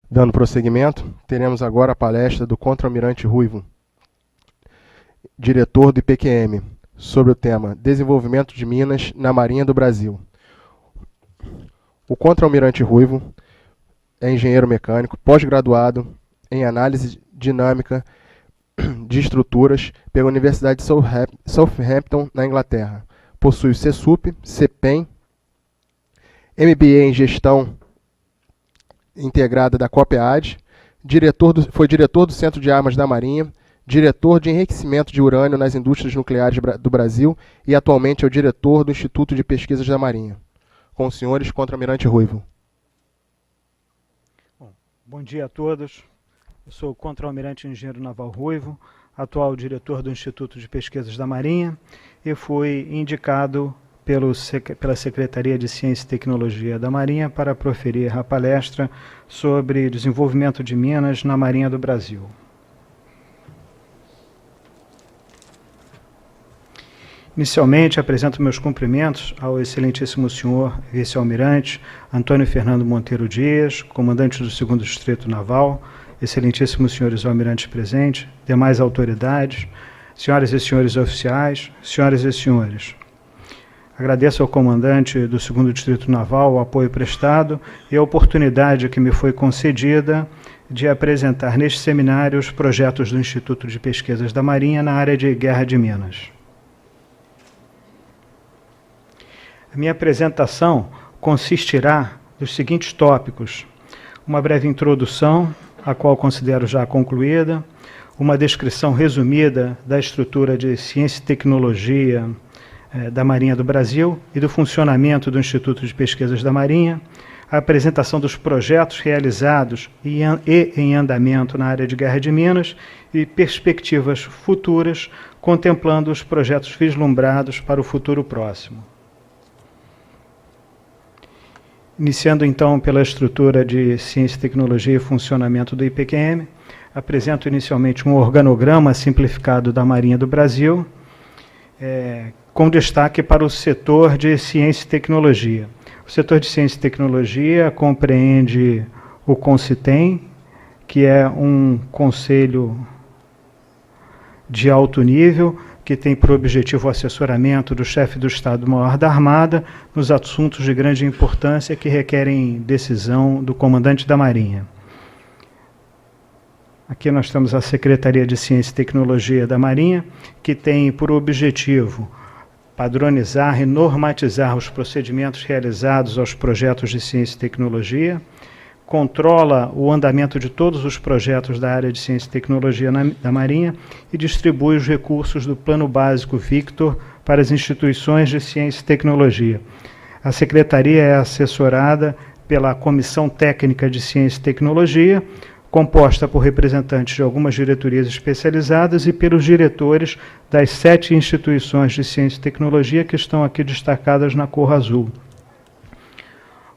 Dando prosseguimento, teremos agora a palestra do Contra-Almirante Ruivo, diretor do IPQM, sobre o tema Desenvolvimento de Minas na Marinha do Brasil. O Contra-Almirante Ruivo é engenheiro mecânico, pós-graduado em análise dinâmica de estruturas pela Universidade de Southampton, na Inglaterra. Possui o CSUP, CPEM, MBA em Gestão Integrada da COPEAD, foi diretor do Centro de Armas da Marinha, diretor de enriquecimento de urânio nas indústrias nucleares do Brasil e atualmente é o diretor do Instituto de Pesquisas da Marinha. Com os senhores, Contra-Almirante Ruivo. Bom dia a todos. Eu sou o Contra-Almirante Engenheiro Naval Ruivo, atual diretor do Instituto de Pesquisas da Marinha e fui indicado pela Secretaria de Ciência e Tecnologia da Marinha para proferir a palestra sobre desenvolvimento de minas na Marinha do Brasil. Inicialmente, apresento meus cumprimentos ao excelentíssimo senhor vice-almirante Antônio Fernando Monteiro Dias, comandante do 2º Distrito Naval, excelentíssimos senhores almirantes presentes, demais autoridades, senhoras e senhores oficiais, senhoras e senhores. Agradeço ao comandante do 2º Distrito Naval o apoio prestado e a oportunidade que me foi concedida de apresentar neste seminário os projetos do Instituto de Pesquisas da Marinha na área de guerra de minas. A minha apresentação consistirá dos seguintes tópicos: uma breve introdução, a qual considero já concluída, uma descrição resumida da estrutura de ciência e tecnologia da Marinha do Brasil e do funcionamento do Instituto de Pesquisas da Marinha, a apresentação dos projetos realizados e em andamento na área de guerra de minas e perspectivas futuras, contemplando os projetos vislumbrados para o futuro próximo. Iniciando então pela estrutura de ciência e tecnologia e funcionamento do IPQM, apresento inicialmente um organograma simplificado da Marinha do Brasil, com destaque para o setor de ciência e tecnologia. O setor de ciência e tecnologia compreende o CONCITEM, que é um conselho de alto nível, que tem por objetivo o assessoramento do chefe do Estado-Maior da Armada nos assuntos de grande importância que requerem decisão do comandante da Marinha. Aqui nós temos a Secretaria de Ciência e Tecnologia da Marinha, que tem por objetivo padronizar e normatizar os procedimentos realizados aos projetos de ciência e tecnologia, controla o andamento de todos os projetos da área de ciência e tecnologia da Marinha e distribui os recursos do Plano Básico Victor para as instituições de ciência e tecnologia. A Secretaria é assessorada pela Comissão Técnica de Ciência e Tecnologia, composta por representantes de algumas diretorias especializadas e pelos diretores das 7 instituições de ciência e tecnologia que estão aqui destacadas na cor azul.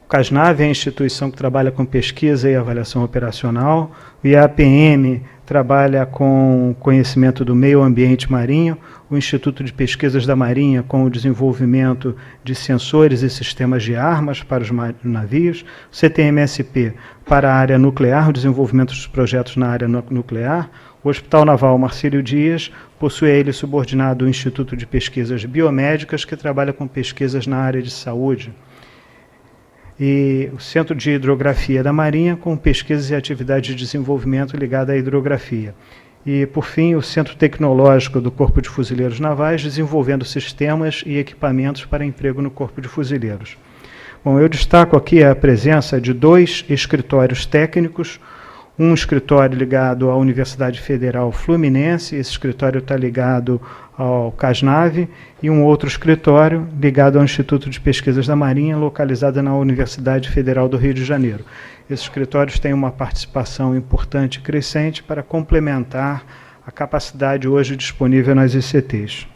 O CASNAV é a instituição que trabalha com pesquisa e avaliação operacional. O IAPM trabalha com conhecimento do meio ambiente marinho. O Instituto de Pesquisas da Marinha com o desenvolvimento de sensores e sistemas de armas para os navios. O CTMSP para a área nuclear, o desenvolvimento dos projetos na área nuclear. O Hospital Naval Marcílio Dias possui a ele subordinado o Instituto de Pesquisas Biomédicas, que trabalha com pesquisas na área de saúde. E o Centro de Hidrografia da Marinha, com pesquisas e atividades de desenvolvimento ligada à hidrografia. E, por fim, o Centro Tecnológico do Corpo de Fuzileiros Navais, desenvolvendo sistemas e equipamentos para emprego no Corpo de Fuzileiros. Bom, eu destaco aqui a presença de 2 escritórios técnicos, um escritório ligado à Universidade Federal Fluminense, esse escritório está ligado ao CASNAV, e um outro escritório ligado ao Instituto de Pesquisas da Marinha, localizado na Universidade Federal do Rio de Janeiro. Esses escritórios têm uma participação importante e crescente para complementar a capacidade hoje disponível nas ICTs.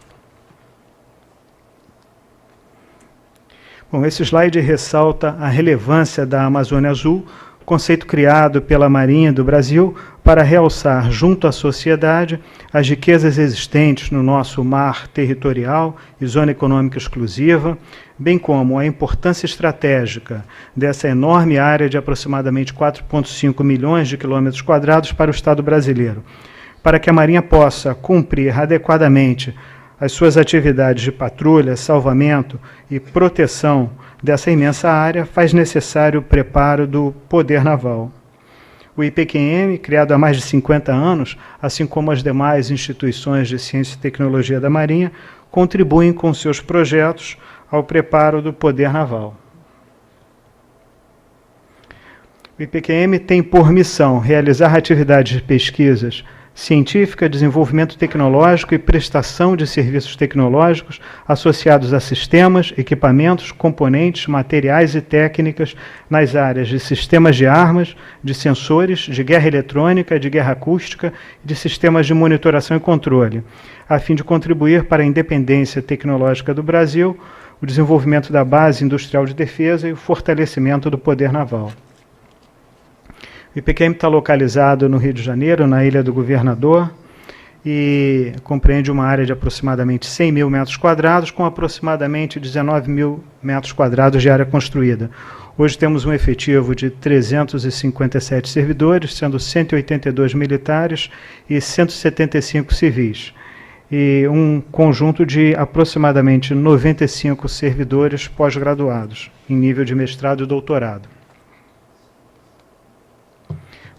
Bom, esse slide ressalta a relevância da Amazônia Azul, conceito criado pela Marinha do Brasil para realçar junto à sociedade as riquezas existentes no nosso mar territorial e zona econômica exclusiva, bem como a importância estratégica dessa enorme área de aproximadamente 4,5 milhões de quilômetros quadrados para o Estado brasileiro. Para que a Marinha possa cumprir adequadamente as suas atividades de patrulha, salvamento e proteção dessa imensa área, faz necessário o preparo do poder naval. O IPQM, criado há mais de 50 anos, assim como as demais instituições de ciência e tecnologia da Marinha, contribuem com seus projetos ao preparo do poder naval. O IPQM tem por missão realizar atividades de pesquisas científica, desenvolvimento tecnológico e prestação de serviços tecnológicos associados a sistemas, equipamentos, componentes, materiais e técnicas nas áreas de sistemas de armas, de sensores, de guerra eletrônica, de guerra acústica e de sistemas de monitoração e controle, a fim de contribuir para a independência tecnológica do Brasil, o desenvolvimento da base industrial de defesa e o fortalecimento do poder naval. O IPQM está localizado no Rio de Janeiro, na Ilha do Governador, e compreende uma área de aproximadamente 100 mil metros quadrados, com aproximadamente 19 mil metros quadrados de área construída. Hoje temos um efetivo de 357 servidores, sendo 182 militares e 175 civis, e um conjunto de aproximadamente 95 servidores pós-graduados, em nível de mestrado e doutorado.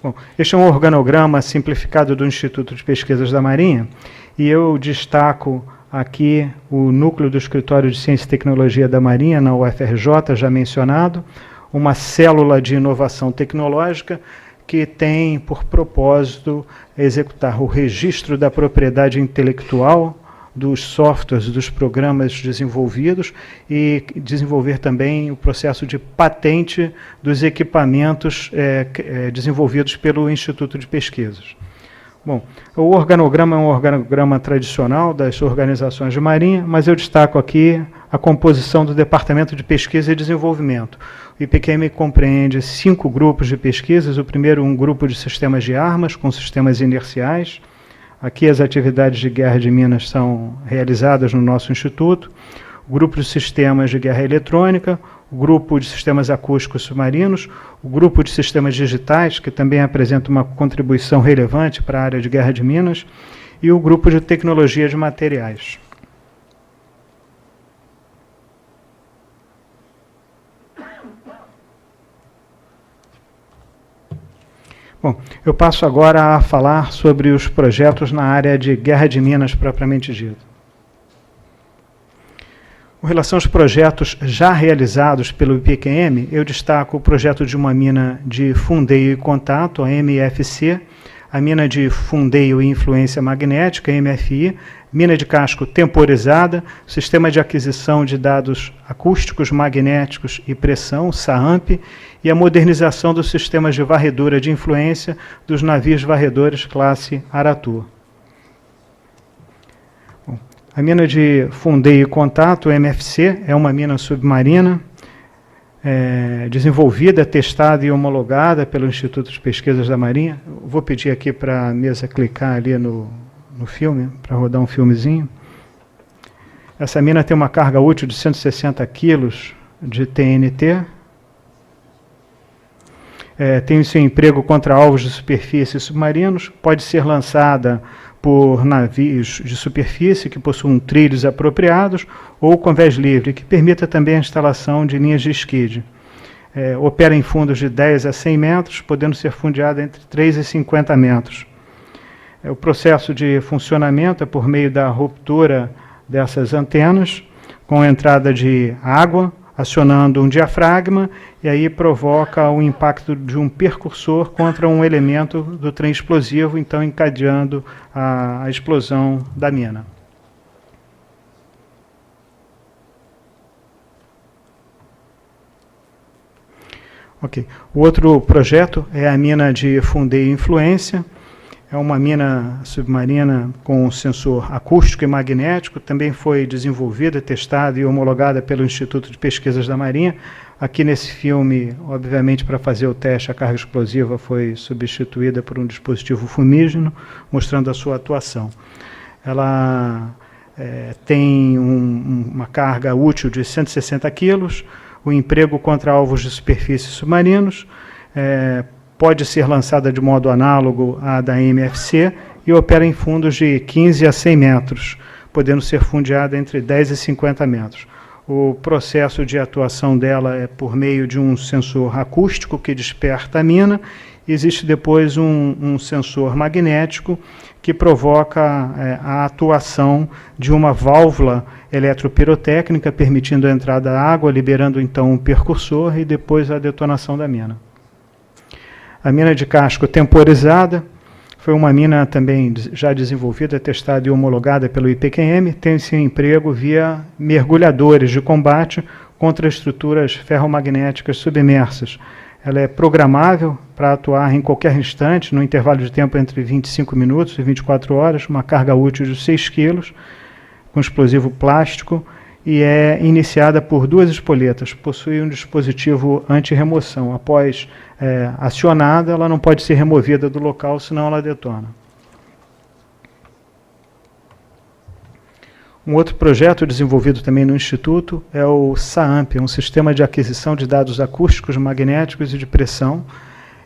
Bom, este é um organograma simplificado do Instituto de Pesquisas da Marinha, e eu destaco aqui o núcleo do Escritório de Ciência e Tecnologia da Marinha, na UFRJ, já mencionado, uma célula de inovação tecnológica que tem por propósito executar o registro da propriedade intelectual dos softwares, dos programas desenvolvidos e desenvolver também o processo de patente dos equipamentos desenvolvidos pelo Instituto de Pesquisas. Bom, o organograma é um organograma tradicional das organizações de Marinha, mas eu destaco aqui a composição do Departamento de Pesquisa e Desenvolvimento. O IPQM compreende 5 grupos de pesquisas. O primeiro, um grupo de sistemas de armas, com sistemas inerciais. Aqui as atividades de guerra de minas são realizadas no nosso instituto. O grupo de sistemas de guerra eletrônica, o grupo de sistemas acústicos submarinos, o grupo de sistemas digitais, que também apresenta uma contribuição relevante para a área de guerra de minas, e o grupo de tecnologia de materiais. Bom, eu passo agora a falar sobre os projetos na área de guerra de minas propriamente dito. Com relação aos projetos já realizados pelo IPQM, eu destaco o projeto de uma mina de fundeio e contato, a MFC, a mina de fundeio e influência magnética, MFI, mina de casco temporizada, sistema de aquisição de dados acústicos, magnéticos e pressão, SAAMP, e a modernização dos sistemas de varredura de influência dos navios varredores classe Aratu. Bom, a mina de fundeio e contato, MFC, é uma mina submarina desenvolvida, testada e homologada pelo Instituto de Pesquisas da Marinha. Eu vou pedir aqui para a mesa clicar ali no filme, para rodar um filmezinho. Essa mina tem uma carga útil de 160 quilos de TNT. Tem o seu emprego contra alvos de superfície submarinos, pode ser lançada por navios de superfície que possuam trilhos apropriados ou convés livre, que permita também a instalação de linhas de skid. Opera em fundos de 10 a 100 metros, podendo ser fundeada entre 3 e 50 metros. O processo de funcionamento é por meio da ruptura dessas antenas, com a entrada de água, acionando um diafragma, e aí provoca o impacto de um percursor contra um elemento do trem explosivo, então encadeando a explosão da mina. Ok. O outro projeto é a mina de fundeio e influência. É uma mina submarina com sensor acústico e magnético, também foi desenvolvida, testada e homologada pelo Instituto de Pesquisas da Marinha. Aqui nesse filme, obviamente, para fazer o teste, a carga explosiva foi substituída por um dispositivo fumígeno, mostrando a sua atuação. Ela tem uma carga útil de 160 quilos, o emprego contra alvos de superfície submarinos, pode ser lançada de modo análogo à da MFC e opera em fundos de 15 a 100 metros, podendo ser fundeada entre 10 e 50 metros. O processo de atuação dela é por meio de um sensor acústico que desperta a mina. Existe depois um sensor magnético que provoca a atuação de uma válvula eletropirotécnica, permitindo a entrada da água, liberando então um percursor e depois a detonação da mina. A mina de casco temporizada foi uma mina também já desenvolvida, testada e homologada pelo IPQM, tem seu emprego via mergulhadores de combate contra estruturas ferromagnéticas submersas. Ela é programável para atuar em qualquer instante, no intervalo de tempo entre 25 minutos e 24 horas, uma carga útil de 6 kg, com explosivo plástico, e é iniciada por 2 espoletas. Possui um dispositivo anti-remoção. Após acionada, ela não pode ser removida do local, senão ela detona. Um outro projeto desenvolvido também no Instituto é o SAAMP, um sistema de aquisição de dados acústicos, magnéticos e de pressão.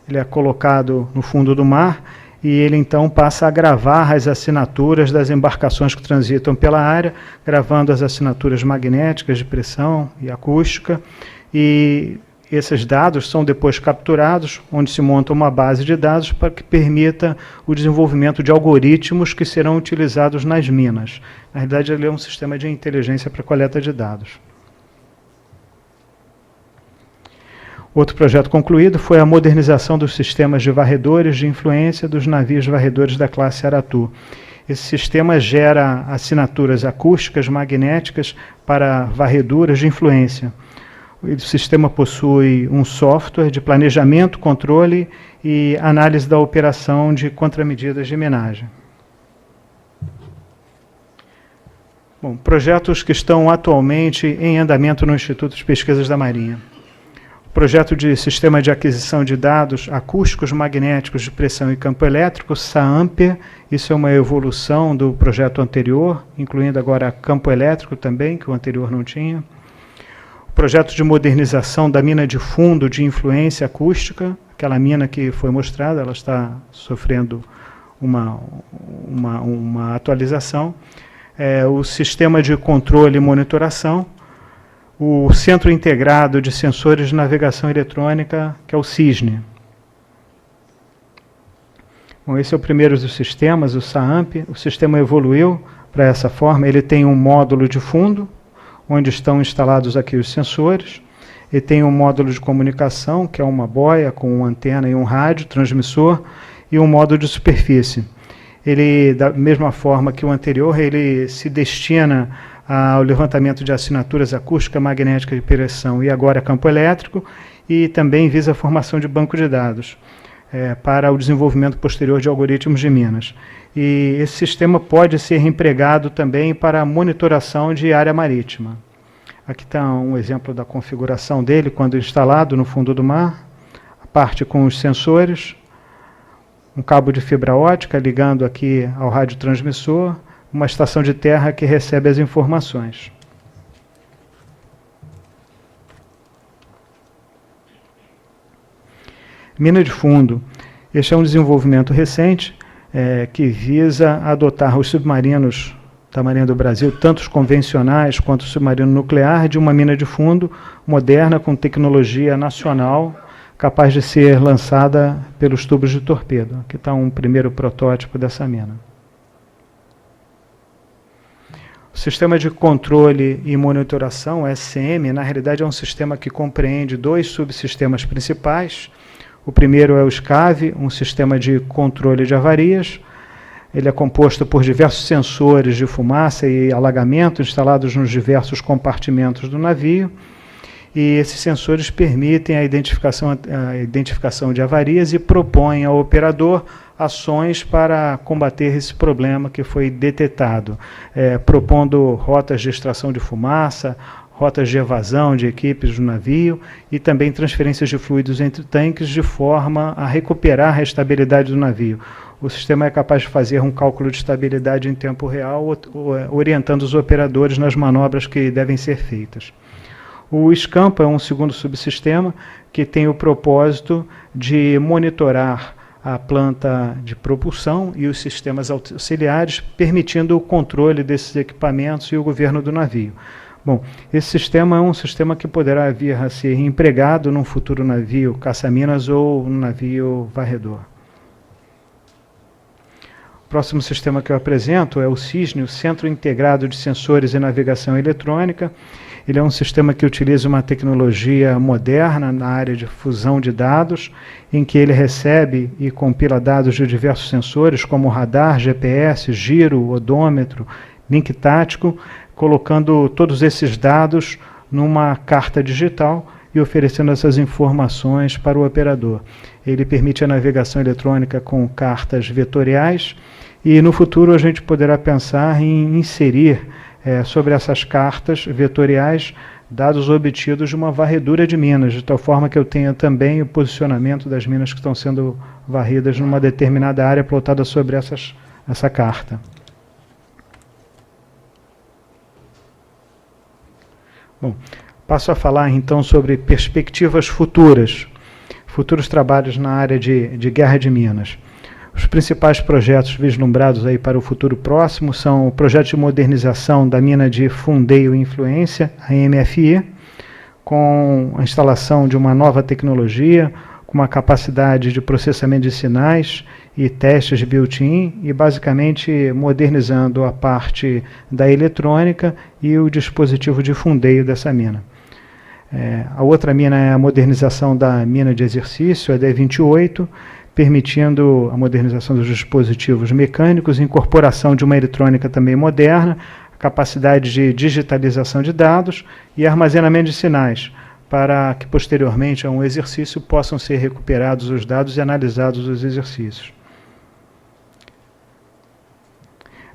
Ele é colocado no fundo do mar e ele então passa a gravar as assinaturas das embarcações que transitam pela área, gravando as assinaturas magnéticas de pressão e acústica, e esses dados são depois capturados, onde se monta uma base de dados para que permita o desenvolvimento de algoritmos que serão utilizados nas minas. Na realidade, ele é um sistema de inteligência para coleta de dados. Outro projeto concluído foi a modernização dos sistemas de varredores de influência dos navios varredores da classe Aratu. Esse sistema gera assinaturas acústicas magnéticas para varreduras de influência. O sistema possui um software de planejamento, controle e análise da operação de contramedidas de minagem. Bom, projetos que estão atualmente em andamento no Instituto de Pesquisas da Marinha. Projeto de Sistema de Aquisição de Dados Acústicos Magnéticos de Pressão e Campo Elétrico, SAAMP. Isso é uma evolução do projeto anterior, incluindo agora campo elétrico também, que o anterior não tinha. Projeto de modernização da mina de fundo de influência acústica, aquela mina que foi mostrada, ela está sofrendo uma atualização. O sistema de controle e monitoração, o Centro Integrado de Sensores de Navegação Eletrônica, que é o CISNE. Bom, esse é o primeiro dos sistemas, o SAAMP. O sistema evoluiu para essa forma. Ele tem um módulo de fundo, onde estão instalados aqui os sensores. Ele tem um módulo de comunicação, que é uma boia com uma antena e um rádio, transmissor, e um módulo de superfície. Ele, da mesma forma que o anterior, ele se destina ao levantamento de assinaturas acústica, magnética de pressão e agora campo elétrico, e também visa a formação de banco de dados para o desenvolvimento posterior de algoritmos de minas. E esse sistema pode ser empregado também para a monitoração de área marítima. Aqui está um exemplo da configuração dele quando instalado no fundo do mar, a parte com os sensores, um cabo de fibra ótica ligando aqui ao radiotransmissor, uma estação de terra que recebe as informações. Mina de fundo. Este é um desenvolvimento recente que visa adotar os submarinos da Marinha do Brasil, tanto os convencionais quanto o submarino nuclear, de uma mina de fundo moderna com tecnologia nacional, capaz de ser lançada pelos tubos de torpedo. Aqui está um primeiro protótipo dessa mina. O sistema de controle e monitoração, SCM, na realidade é um sistema que compreende 2 subsistemas principais. O primeiro é o SCAV, um sistema de controle de avarias. Ele é composto por diversos sensores de fumaça e alagamento instalados nos diversos compartimentos do navio. E esses sensores permitem a identificação de avarias e propõem ao operador ações para combater esse problema que foi detectado, propondo rotas de extração de fumaça, rotas de evasão de equipes do navio e também transferências de fluidos entre tanques de forma a recuperar a estabilidade do navio. O sistema é capaz de fazer um cálculo de estabilidade em tempo real, orientando os operadores nas manobras que devem ser feitas. O Scampa é um segundo subsistema que tem o propósito de monitorar a planta de propulsão e os sistemas auxiliares, permitindo o controle desses equipamentos e o governo do navio. Bom, esse sistema é um sistema que poderá vir a ser empregado num futuro navio caça-minas ou um navio varredor. O próximo sistema que eu apresento é o CISNE, o Centro Integrado de Sensores e Navegação Eletrônica. Ele é um sistema que utiliza uma tecnologia moderna na área de fusão de dados, em que ele recebe e compila dados de diversos sensores, como radar, GPS, giro, odômetro, link tático, colocando todos esses dados numa carta digital e oferecendo essas informações para o operador. Ele permite a navegação eletrônica com cartas vetoriais e no futuro a gente poderá pensar em inserir sobre essas cartas vetoriais dados obtidos de uma varredura de minas, de tal forma que eu tenha também o posicionamento das minas que estão sendo varridas numa determinada área plotada sobre essa carta. Bom, passo a falar então sobre perspectivas futuros trabalhos na área de guerra de minas. Os principais projetos vislumbrados aí para o futuro próximo são o projeto de modernização da mina de Fundeio e Influência, a MFI, com a instalação de uma nova tecnologia, com uma capacidade de processamento de sinais e testes de built-in, e basicamente modernizando a parte da eletrônica e o dispositivo de fundeio dessa mina. A outra mina é a modernização da mina de exercício, a D28, permitindo a modernização dos dispositivos mecânicos, incorporação de uma eletrônica também moderna, capacidade de digitalização de dados e armazenamento de sinais, para que posteriormente a um exercício possam ser recuperados os dados e analisados os exercícios.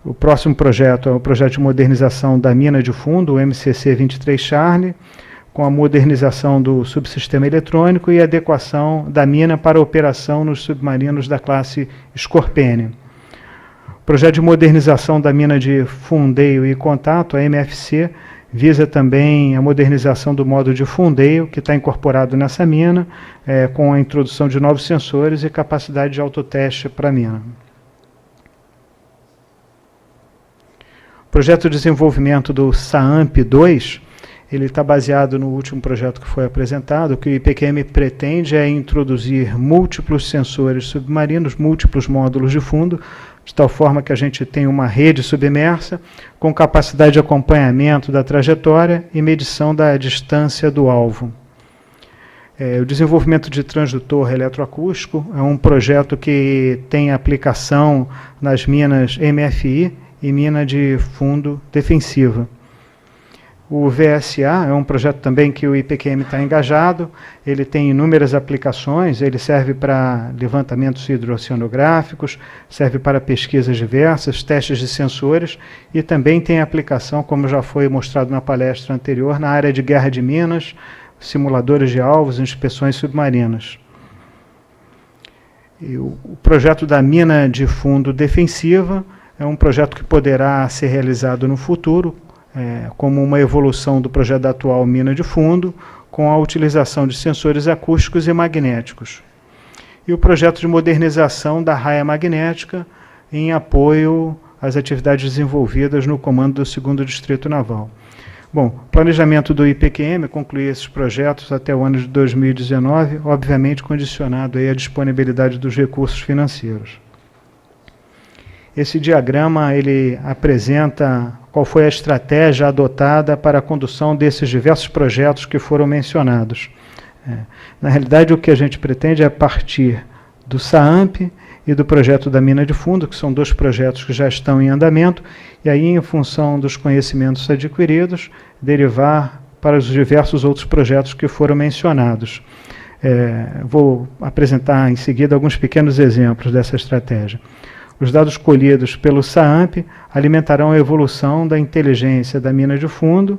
O próximo projeto é o projeto de modernização da mina de fundo, o MCC-23 Charlie, com a modernização do subsistema eletrônico e adequação da mina para operação nos submarinos da classe Scorpene. O projeto de modernização da mina de fundeio e contato, a MFC, visa também a modernização do modo de fundeio, que está incorporado nessa mina, com a introdução de novos sensores e capacidade de autoteste para a mina. O projeto de desenvolvimento do SAAMP-2, ele está baseado no último projeto que foi apresentado. O que o IPQM pretende é introduzir múltiplos sensores submarinos, múltiplos módulos de fundo, de tal forma que a gente tem uma rede submersa com capacidade de acompanhamento da trajetória e medição da distância do alvo. O desenvolvimento de transdutor eletroacústico é um projeto que tem aplicação nas minas MFI e mina de fundo defensiva. O VSA é um projeto também que o IPQM está engajado, ele tem inúmeras aplicações, ele serve para levantamentos hidroceanográficos, serve para pesquisas diversas, testes de sensores e também tem aplicação, como já foi mostrado na palestra anterior, na área de guerra de minas, simuladores de alvos, inspeções submarinas. E o projeto da mina de fundo defensiva é um projeto que poderá ser realizado no futuro, como uma evolução do projeto atual mina de fundo, com a utilização de sensores acústicos e magnéticos. E o projeto de modernização da raia magnética em apoio às atividades desenvolvidas no comando do 2º Distrito Naval. Bom, planejamento do IPQM é concluir esses projetos até o ano de 2019, obviamente condicionado aí à disponibilidade dos recursos financeiros. Esse diagrama ele apresenta qual foi a estratégia adotada para a condução desses diversos projetos que foram mencionados. Na realidade, o que a gente pretende é partir do SAAMP e do projeto da mina de fundo, que são dois projetos que já estão em andamento, e aí, em função dos conhecimentos adquiridos, derivar para os diversos outros projetos que foram mencionados. Vou apresentar em seguida alguns pequenos exemplos dessa estratégia. Os dados colhidos pelo SAAMP alimentarão a evolução da inteligência da mina de fundo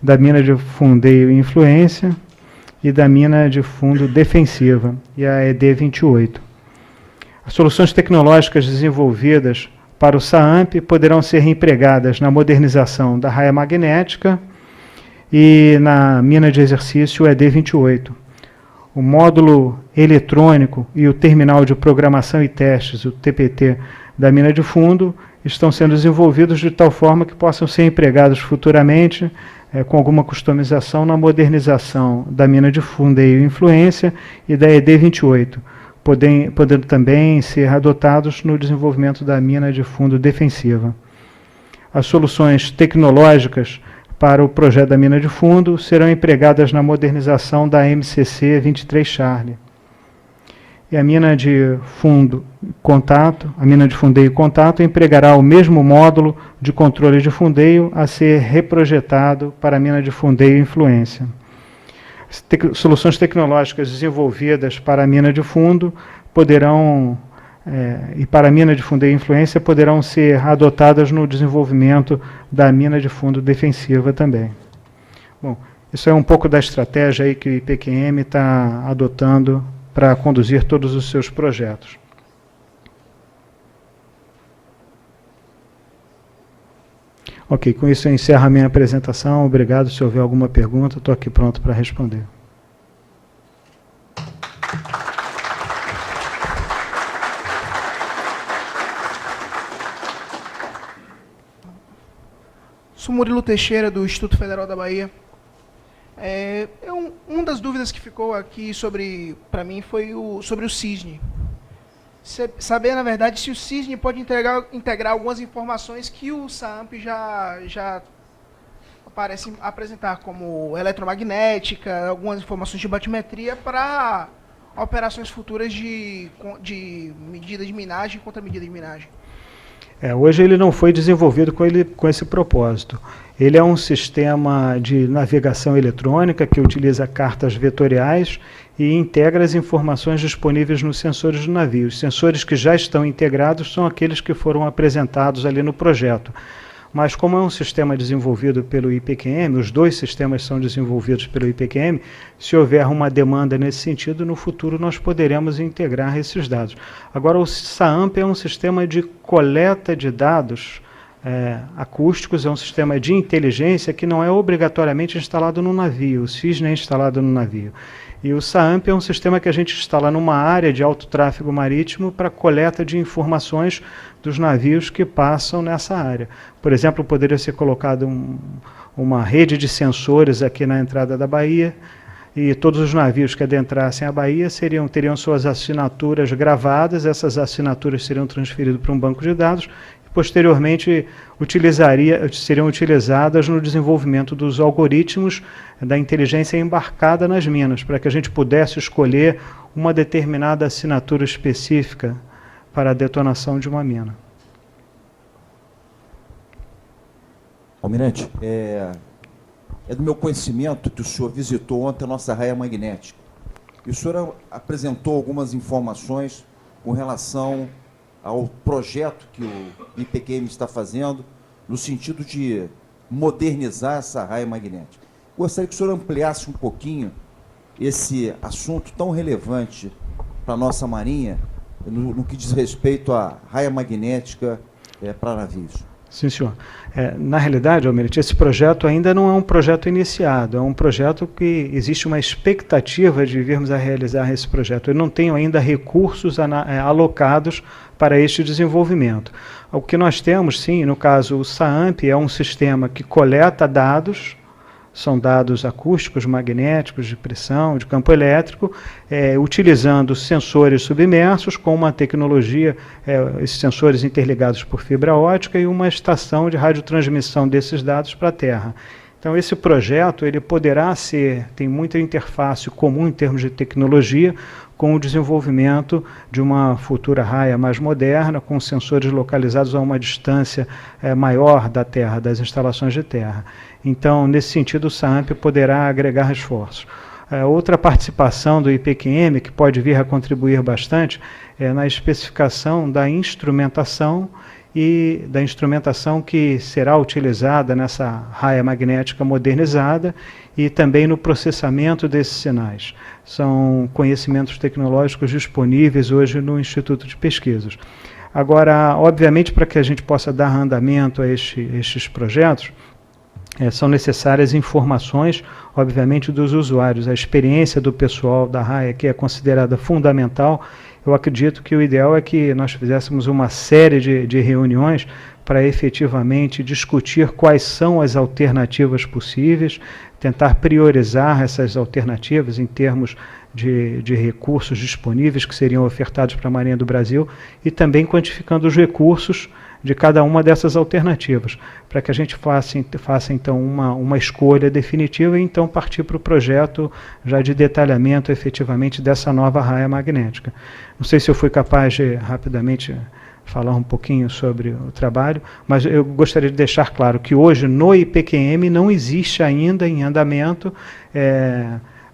da mina de fundeio e influência e da mina de fundo defensiva, e a ED28. As soluções tecnológicas desenvolvidas para o SAAMP poderão ser empregadas na modernização da raia magnética e na mina de exercício ED28. O módulo eletrônico e o terminal de programação e testes, o TPT, da mina de fundo, estão sendo desenvolvidos de tal forma que possam ser empregados futuramente, com alguma customização, na modernização da mina de fundeio e influência e da ED28, podendo também ser adotados no desenvolvimento da mina de fundo defensiva. As soluções tecnológicas para o projeto da mina de fundo serão empregadas na modernização da MCC 23 Charlie. E a mina de fundo contato, a mina de fundeio e contato empregará o mesmo módulo de controle de fundeio a ser reprojetado para a mina de fundeio e influência. Soluções tecnológicas desenvolvidas para a mina de fundo poderão e para a mina de fundeio e influência poderão ser adotadas no desenvolvimento da mina de fundo defensiva também. Bom, isso é um pouco da estratégia aí que o IPQM está adotando para conduzir todos os seus projetos. Ok, com isso eu encerro a minha apresentação. Obrigado. Se houver alguma pergunta, estou aqui pronto para responder. Sou Murilo Teixeira, do Instituto Federal da Bahia. Uma das dúvidas que ficou aqui para mim foi sobre o CISNE. Saber, na verdade, se o CISNE pode integrar algumas informações que o SAAMP já parece apresentar, como eletromagnética, algumas informações de batimetria para operações futuras de medida de minagem contra medida de minagem. Hoje ele não foi desenvolvido com esse propósito. Ele é um sistema de navegação eletrônica que utiliza cartas vetoriais e integra as informações disponíveis nos sensores do navio. Os sensores que já estão integrados são aqueles que foram apresentados ali no projeto. Mas como é um sistema desenvolvido pelo IPQM, os dois sistemas são desenvolvidos pelo IPQM, se houver uma demanda nesse sentido, no futuro nós poderemos integrar esses dados. Agora, o SAAMP é um sistema de coleta de dados acústicos, é um sistema de inteligência que não é obrigatoriamente instalado no navio, o CISNE é instalado no navio. E o SAAMP é um sistema que a gente instala numa área de alto tráfego marítimo para coleta de informações dos navios que passam nessa área. Por exemplo, poderia ser colocado uma rede de sensores aqui na entrada da Bahia, e todos os navios que adentrassem a Bahia teriam suas assinaturas gravadas, essas assinaturas seriam transferidas para um banco de dados, e posteriormente seriam utilizadas no desenvolvimento dos algoritmos da inteligência embarcada nas minas, para que a gente pudesse escolher uma determinada assinatura específica para a detonação de uma mina. Almirante, é do meu conhecimento que o senhor visitou ontem a nossa raia magnética. E o senhor apresentou algumas informações com relação ao projeto que o IPQM está fazendo, no sentido de modernizar essa raia magnética. Gostaria que o senhor ampliasse um pouquinho esse assunto tão relevante para a nossa Marinha, no que diz respeito à raia magnética para navios. Sim, senhor. Na realidade, Almirante, esse projeto ainda não é um projeto iniciado, é um projeto que existe uma expectativa de virmos a realizar esse projeto. Eu não tenho ainda recursos alocados para este desenvolvimento. O que nós temos, sim, no caso, o SAAMP é um sistema que coleta dados, são dados acústicos, magnéticos, de pressão, de campo elétrico, utilizando sensores submersos com uma tecnologia, esses sensores interligados por fibra ótica e uma estação de radiotransmissão desses dados para a Terra. Então, esse projeto ele poderá tem muita interface comum em termos de tecnologia com o desenvolvimento de uma futura raia mais moderna, com sensores localizados a uma distância maior da Terra, das instalações de terra. Então, nesse sentido, o SAAMP poderá agregar esforços. Outra participação do IPQM, que pode vir a contribuir bastante, é na especificação da instrumentação e da instrumentação que será utilizada nessa raia magnética modernizada e também no processamento desses sinais. São conhecimentos tecnológicos disponíveis hoje no Instituto de Pesquisas. Agora, obviamente, para que a gente possa dar andamento a estes projetos, são necessárias informações, obviamente, dos usuários. A experiência do pessoal da RAIA, que é considerada fundamental, eu acredito que o ideal é que nós fizéssemos uma série de reuniões para efetivamente discutir quais são as alternativas possíveis, tentar priorizar essas alternativas em termos de recursos disponíveis que seriam ofertados para a Marinha do Brasil e também quantificando os recursos de cada uma dessas alternativas, para que a gente faça então uma escolha definitiva e então partir para o projeto já de detalhamento efetivamente dessa nova raia magnética. Não sei se eu fui capaz de rapidamente falar um pouquinho sobre o trabalho, mas eu gostaria de deixar claro que hoje no IPQM não existe ainda em andamento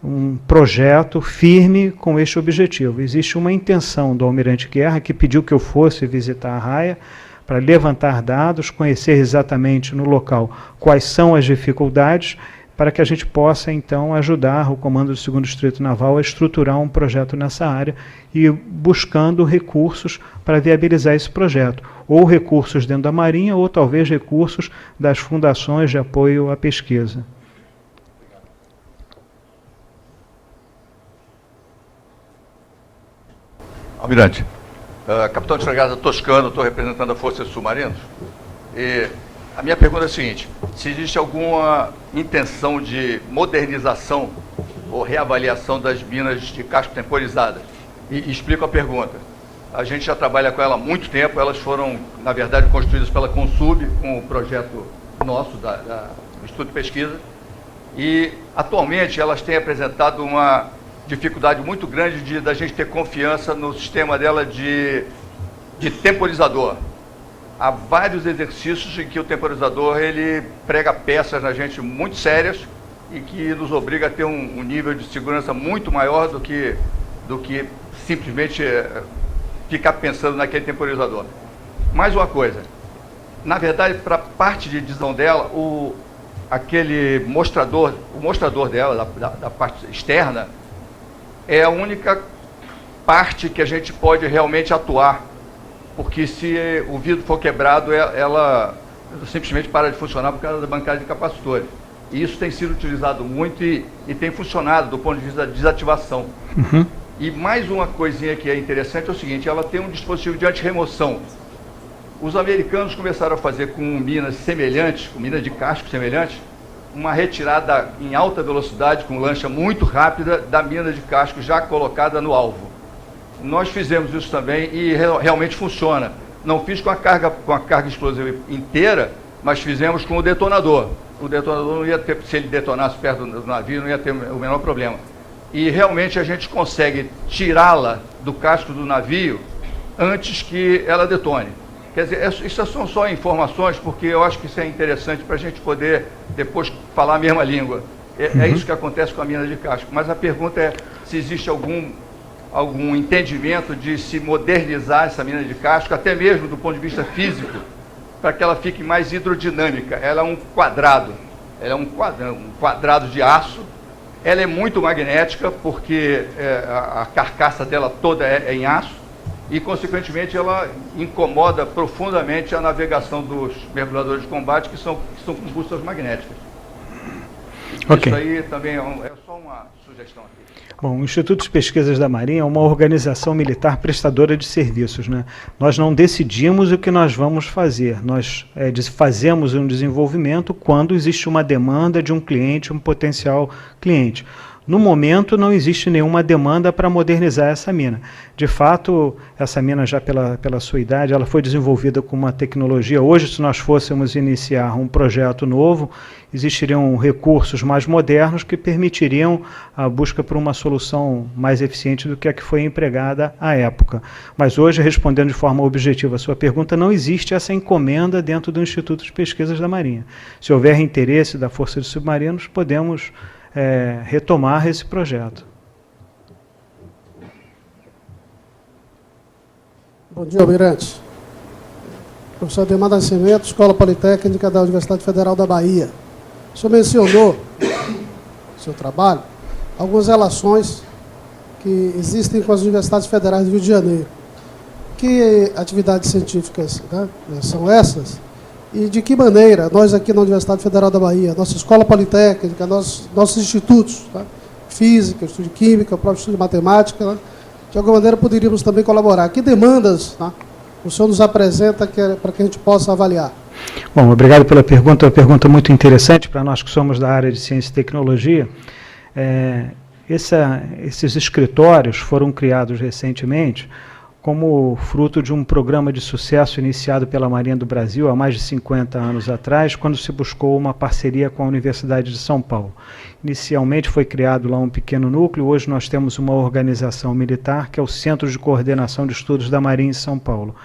um projeto firme com este objetivo. Existe uma intenção do Almirante Guerra, que pediu que eu fosse visitar a raia, para levantar dados, conhecer exatamente no local quais são as dificuldades, para que a gente possa, então, ajudar o Comando do 2º Distrito Naval a estruturar um projeto nessa área e buscando recursos para viabilizar esse projeto, ou recursos dentro da Marinha, ou talvez recursos das fundações de apoio à pesquisa. Almirante, capitão de fragata Toscano, estou representando a Força de Submarinos. E a minha pergunta é a seguinte: se existe alguma intenção de modernização ou reavaliação das minas de casco temporizadas? E explico a pergunta. A gente já trabalha com ela há muito tempo, elas foram, na verdade, construídas pela Consub, com o projeto nosso, do Instituto de Pesquisa, e atualmente elas têm apresentado uma dificuldade muito grande da gente ter confiança no sistema dela de temporizador. Há vários exercícios em que o temporizador ele prega peças na gente muito sérias e que nos obriga a ter um nível de segurança muito maior do que simplesmente ficar pensando naquele temporizador. Mais uma coisa, na verdade, para a parte de visão dela, o mostrador dela, da parte externa, é a única parte que a gente pode realmente atuar, porque se o vidro for quebrado, ela simplesmente para de funcionar por causa da bancada de capacitores. E isso tem sido utilizado muito e tem funcionado do ponto de vista da desativação. Uhum. E mais uma coisinha que é interessante é o seguinte: ela tem um dispositivo de antirremoção. Os americanos começaram a fazer com minas semelhantes, com minas de casco semelhantes, uma retirada em alta velocidade, com lancha muito rápida, da mina de casco já colocada no alvo. Nós fizemos isso também e realmente funciona. Não fiz com a carga explosiva inteira, mas fizemos com o detonador. O detonador não ia ter, se ele detonasse perto do navio, não ia ter o menor problema. E realmente a gente consegue tirá-la do casco do navio antes que ela detone. Quer dizer, isso são só informações, porque eu acho que isso é interessante para a gente poder depois falar a mesma língua. É isso que acontece com a mina de casco. Mas a pergunta é se existe algum entendimento de se modernizar essa mina de casco, até mesmo do ponto de vista físico, para que ela fique mais hidrodinâmica. Ela é um quadrado, um quadrado de aço. Ela é muito magnética, porque a carcaça dela toda é em aço, e, consequentemente, ela incomoda profundamente a navegação dos mergulhadores de combate, que são com bússolas magnéticas. Okay. Isso aí também é só uma sugestão aqui. Bom, o Instituto de Pesquisas da Marinha é uma organização militar prestadora de serviços, né? Nós não decidimos o que nós vamos fazer, nós fazemos um desenvolvimento quando existe uma demanda de um cliente, um potencial cliente. No momento, não existe nenhuma demanda para modernizar essa mina. De fato, essa mina, já pela sua idade, ela foi desenvolvida com uma tecnologia. Hoje, se nós fôssemos iniciar um projeto novo, existiriam recursos mais modernos que permitiriam a busca por uma solução mais eficiente do que a que foi empregada à época. Mas hoje, respondendo de forma objetiva a sua pergunta, não existe essa encomenda dentro do Instituto de Pesquisas da Marinha. Se houver interesse da Força de Submarinos, podemos retomar esse projeto. Bom dia, Almirante. Professor Ademar Nascimento, Escola Politécnica da Universidade Federal da Bahia. O senhor mencionou, no seu trabalho, algumas relações que existem com as universidades federais do Rio de Janeiro. Que atividades científicas, né, são essas? E de que maneira nós aqui na Universidade Federal da Bahia, nossa Escola Politécnica, nossos institutos, né, Física, Estudo de Química, o próprio Estudo de Matemática, né, de alguma maneira poderíamos também colaborar. Que demandas, né, o senhor nos apresenta para que a gente possa avaliar? Bom, obrigado pela pergunta. É uma pergunta muito interessante para nós que somos da área de ciência e tecnologia. Esses escritórios foram criados recentemente como fruto de um programa de sucesso iniciado pela Marinha do Brasil há mais de 50 anos atrás, quando se buscou uma parceria com a Universidade de São Paulo. Inicialmente foi criado lá um pequeno núcleo, hoje nós temos uma organização militar, que é o Centro de Coordenação de Estudos da Marinha em São Paulo.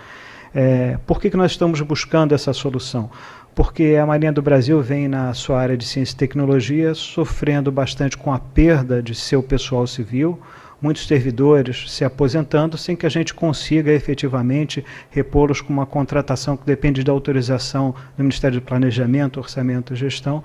Por que nós estamos buscando essa solução? Porque a Marinha do Brasil vem, na sua área de ciência e tecnologia, sofrendo bastante com a perda de seu pessoal civil, muitos servidores se aposentando sem que a gente consiga efetivamente repô-los com uma contratação que depende da autorização do Ministério do Planejamento, Orçamento e Gestão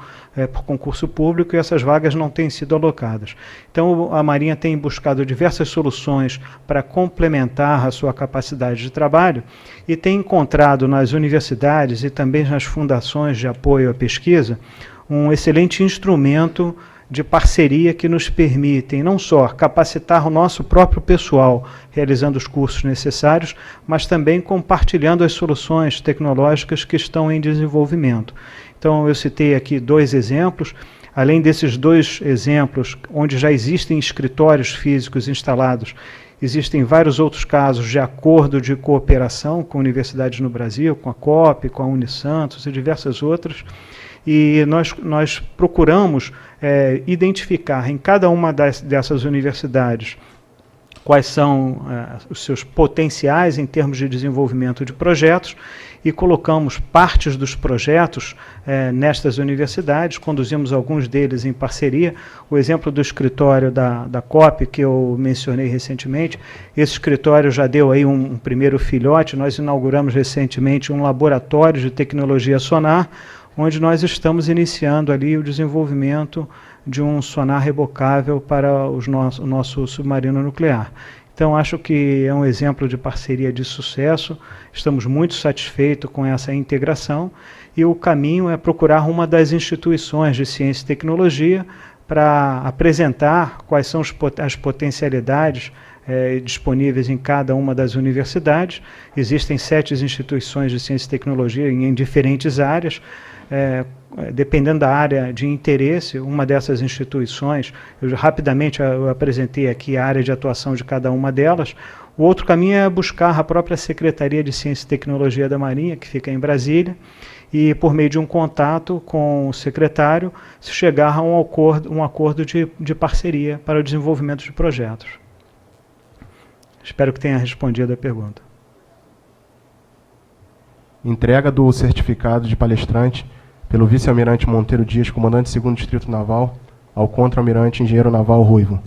por concurso público, e essas vagas não têm sido alocadas. Então a Marinha tem buscado diversas soluções para complementar a sua capacidade de trabalho e tem encontrado nas universidades e também nas fundações de apoio à pesquisa um excelente instrumento de parceria que nos permitem não só capacitar o nosso próprio pessoal realizando os cursos necessários, mas também compartilhando as soluções tecnológicas que estão em desenvolvimento. Então eu citei aqui 2 exemplos. Além desses 2 exemplos, onde já existem escritórios físicos instalados, existem vários outros casos de acordo de cooperação com universidades no Brasil, com a COP, com a Unisantos e diversas outras. E nós procuramos identificar em cada uma dessas universidades quais são os seus potenciais em termos de desenvolvimento de projetos e colocamos partes dos projetos nestas universidades, conduzimos alguns deles em parceria. O exemplo do escritório da COP, que eu mencionei recentemente, esse escritório já deu aí um primeiro filhote. Nós inauguramos recentemente um laboratório de tecnologia sonar, onde nós estamos iniciando ali o desenvolvimento de um sonar rebocável para o nosso submarino nuclear. Então, acho que é um exemplo de parceria de sucesso, estamos muito satisfeitos com essa integração, e o caminho é procurar uma das instituições de ciência e tecnologia para apresentar quais são as potencialidades disponíveis em cada uma das universidades. Existem 7 instituições de ciência e tecnologia em diferentes áreas. Dependendo da área de interesse, uma dessas instituições, rapidamente eu apresentei aqui a área de atuação de cada uma delas. O outro caminho é buscar a própria Secretaria de Ciência e Tecnologia da Marinha, que fica em Brasília, e por meio de um contato com o secretário, se chegar a um acordo de parceria para o desenvolvimento de projetos. Espero que tenha respondido a pergunta. Entrega do certificado de palestrante pelo vice-almirante Monteiro Dias, comandante 2º Distrito Naval, ao contra-almirante engenheiro naval Ruivo.